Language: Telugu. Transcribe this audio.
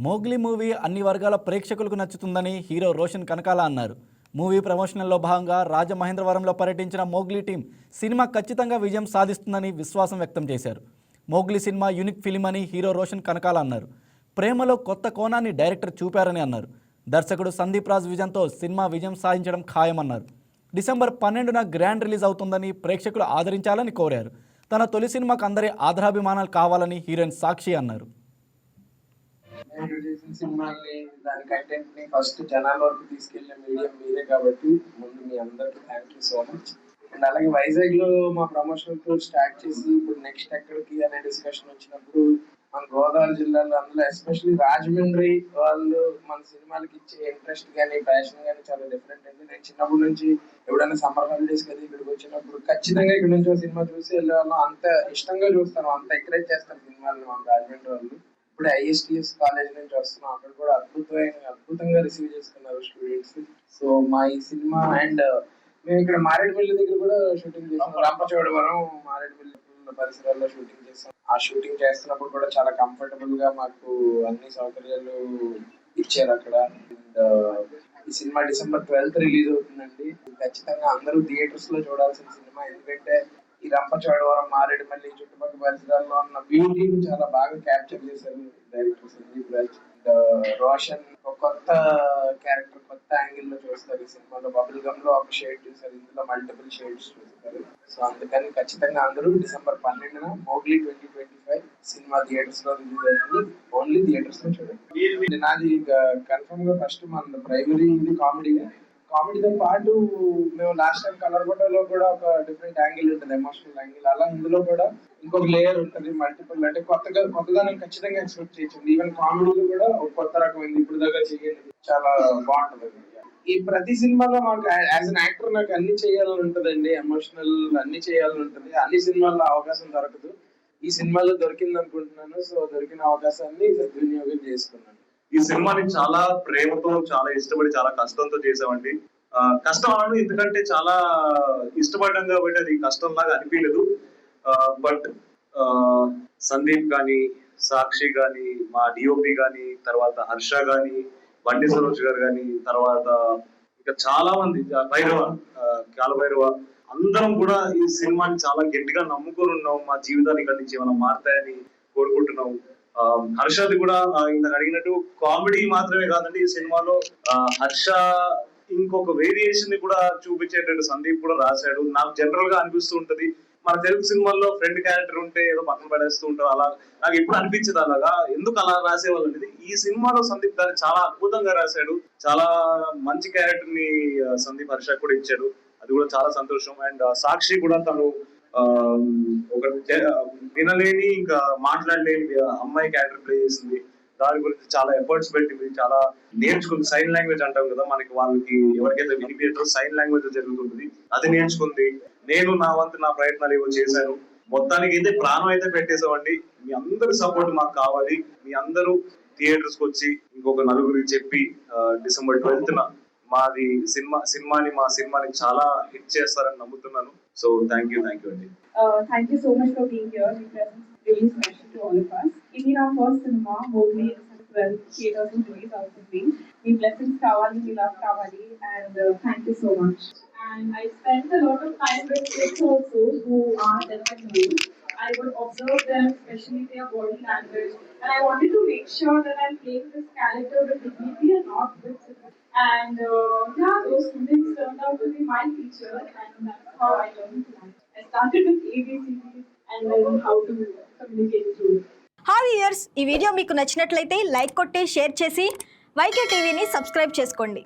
మోగ్లీ మూవీ అన్ని వర్గాల ప్రేక్షకులకు నచ్చుతుందని హీరో రోషన్ కనకాల అన్నారు. మూవీ ప్రమోషనల్లో భాగంగా రాజమహేంద్రవరంలో పర్యటించిన మోగ్లీ టీం సినిమా ఖచ్చితంగా విజయం సాధిస్తుందని విశ్వాసం వ్యక్తం చేశారు. మోగ్లీ సినిమా యూనిక్ ఫిలిం అని హీరో రోషన్ కనకాల అన్నారు. ప్రేమలో కొత్త కోణాన్ని డైరెక్టర్ చూపారని అన్నారు. దర్శకుడు సందీప్ రాజ్ విజన్తో సినిమా విజయం సాధించడం ఖాయమన్నారు. డిసెంబర్ 12న గ్రాండ్ రిలీజ్ అవుతుందని ప్రేక్షకులు ఆదరించాలని కోరారు. తన తొలి సినిమాకు అందరి ఆదరాభిమానాలు కావాలని హీరోయిన్ సాక్షి అన్నారు. నేను చేసిన సినిమాని దాని కంటెంట్ ని ఫస్ట్ జనాల వరకు తీసుకెళ్లిన మీడియం మీరే కాబట్టి ముందు మీ అందరికి thank you so much. And అలాగే వైజాగ్ లో మా ప్రమోషన్ తో స్టార్ట్ చేసి ఇప్పుడు నెక్స్ట్ ఎక్కడికి అనే డిస్కషన్ వచ్చినప్పుడు మన గోదావరి జిల్లాలో అందులో ఎస్పెషల్లీ రాజమండ్రి వాళ్ళు మన సినిమాలకి ఇచ్చే ఇంట్రెస్ట్ కానీ ప్యాషన్ కానీ చాలా డిఫరెంట్ అండి. నేను చిన్నప్పటి నుంచి ఎప్పుడైనా సమ్మర్ హాలిడేస్ కదా ఇక్కడికి వచ్చినప్పుడు ఖచ్చితంగా ఇక్కడ నుంచి ఒక సినిమా చూసి వెళ్ళాను. అంత ఇష్టంగా చూస్తాను, అంత ఎంకరేజ్ చేస్తాను సినిమాలను మన రాజమండ్రి వాళ్ళు. ఇప్పుడు ఐఎస్టిఎస్ కాలేజ్ నుంచి వస్తున్నాం, అక్కడ కూడా అద్భుతంగా రిసీవ్ చేసుకున్నారు స్టూడెంట్స్. సో మా ఈ సినిమా అండ్ మేము ఇక్కడ మారేడుమిల్లి దగ్గర కూడా షూటింగ్ చేసాం. రంపచోడవరం మారేడుమిల్లి పరిసరాల్లో షూటింగ్ చేసాం. ఆ షూటింగ్ చేస్తున్నప్పుడు కూడా చాలా కంఫర్టబుల్ గా మాకు అన్ని సౌకర్యాలు ఇచ్చారు అక్కడ. అండ్ ఈ సినిమా డిసెంబర్ 12th రిలీజ్ అవుతుందండి. ఖచ్చితంగా అందరూ థియేటర్స్ లో చూడాల్సిన సినిమా. ఎందుకంటే ఈ రంపచోడవరం మారేడుమల్లి చుట్టుపక్కల పరిసరాల్లో ఉన్న బ్యూటీని చాలా బాగా క్యాప్చర్ చేశారు డైరెక్టర్ సందీప్ రాజ్. రోషన్ ఒక కొత్త క్యారెక్టర్, కొత్త యాంగిల్ లో చూస్తారు ఈ సినిమాలో. బబుల్ గమ్ లో ఒక షేడ్ చూసారు, ఇందులో మల్టిపుల్ షేడ్స్ చూస్తారు. సో అందుకని ఖచ్చితంగా అందరూ డిసెంబర్ 12న మోగ్లీ 2025 సినిమా థియేటర్స్ లో రిలీజ్ అవుతుంది. ఓన్లీ థియేటర్స్ లో చూడండి. నాది కన్ఫర్మ్ గా ఫస్ట్ మన ప్రైమరీ ఇది కామెడీతో పాటు మేము లాస్ట్ టైం కలర్ ఫోటోలో కూడా ఒక డిఫరెంట్ యాంగిల్ ఉంటుంది, ఎమోషనల్ యాంగిల్. అలా ఇందులో కూడా ఇంకొక లేయర్ ఉంటుంది, మల్టిపుల్. అంటే కొత్తదనం ఖచ్చితంగా ఎక్స్పెక్ట్ చేయొచ్చు. ఈవెన్ కామెడీలో కూడా ఒక కొత్త రకమైంది, ఇప్పుడు దాకా చేయండి, చాలా బాగుంటుంది. ఈ ప్రతి సినిమాలో మాకు యాజ్ అన్ యాక్టర్ నాకు అన్ని చేయాలని ఉంటుందండి, ఎమోషనల్ అన్ని చేయాలని ఉంటుంది. అన్ని సినిమాల్లో అవకాశం దొరకదు, ఈ సినిమాలో దొరికింది అనుకుంటున్నాను. సో దొరికిన అవకాశాన్ని సద్వినియోగం చేసుకున్నాను. ఈ సినిమాని చాలా ప్రేమతో, చాలా ఇష్టపడి, చాలా కష్టంతో చేసామండి. కష్టం అనను, ఎందుకంటే చాలా ఇష్టపడడం కాబట్టి అది కష్టం లాగా అనిపించలేదు. బట్ సందీప్ గాని, సాక్షి గాని, మా డిఓపి గాని, తర్వాత హర్ష గాని, బండి సరోజ్ గారు గాని, తర్వాత ఇంకా చాలా మంది, కాలభైరవ, అందరం కూడా ఈ సినిమాని చాలా గట్టిగా నమ్ముకొని ఉన్నాం. మా జీవితాలు ఇక్కడి నుంచి ఏమైనా మారుతాయని కోరుకుంటున్నాం. హర్షది కూడా ఇంత అడిగినట్టు కామెడీ మాత్రమే కాదండి ఈ సినిమాలో. హర్ష ఇంకొక వేరియేషన్ ని కూడా చూపించేటట్టు సందీప్ కూడా రాశాడు. నాకు జనరల్ గా అనిపిస్తూ ఉంటది, మన తెలుగు సినిమాల్లో ఫ్రెండ్ క్యారెక్టర్ ఉంటే ఏదో పక్కన పడేస్తూ ఉంటారు. అలా నాకు ఎప్పుడు అనిపించదు, అలాగా ఎందుకు అలా రాసేవాళ్ళు అనేది. ఈ సినిమాలో సందీప్ దాన్ని చాలా అద్భుతంగా రాశాడు. చాలా మంచి క్యారెక్టర్ ని సందీప్ హర్ష కూడా ఇచ్చాడు, అది కూడా చాలా సంతోషం. అండ్ సాక్షి కూడా తను ఒక వినలేని, ఇంకా మాట్లాడలేని అమ్మాయి క్యారెక్టర్ ప్లే చేసింది. దాని గురించి చాలా ఎఫర్ట్స్ పెట్టింది, చాలా నేర్చుకుంది. సైన్ లాంగ్వేజ్ అంటాం కదా, మనకి వాళ్ళకి ఎవరికైతే వినిపించో సైన్ లాంగ్వేజ్ జరుగుతుంది, అది నేర్చుకుంది. నేను నా వంతు నా ప్రయత్నాలు ఏవో చేశాను. మొత్తానికి అయితే ప్రాణం అయితే పెట్టేసామండి. మీ అందరి సపోర్ట్ మాకు కావాలి. మీ అందరూ థియేటర్స్ కి వచ్చి ఇంకొక నలుగురికి చెప్పి డిసెంబర్ 12న మాది మా సినిమాని చాలా హిట్ చేస్తారని నమ్ముతున్నాను. సో థ్యాంక్ యూ అండి. Thank you so much for being here. Your presence is really special to all of us. This is our first cinema, Mowgli, theaters and release out of the We blessings kawali, we love kawali, and thank you so much. And I spent a lot of time with kids also who are deaf and mute. I would observe them, especially their body language, and I wanted to make sure that I'm playing this character with dignity and not with sympathy. And those students turned out to be my teachers, and that's how I learned to write. I started with ABCDs and then how to communicate through. Hi viewers, ఈ వీడియో మీకు నచ్చినట్లయితే లైక్ కొట్టి షేర్ చేసి వైకే టీవీని సబ్స్క్రైబ్ చేసుకోండి.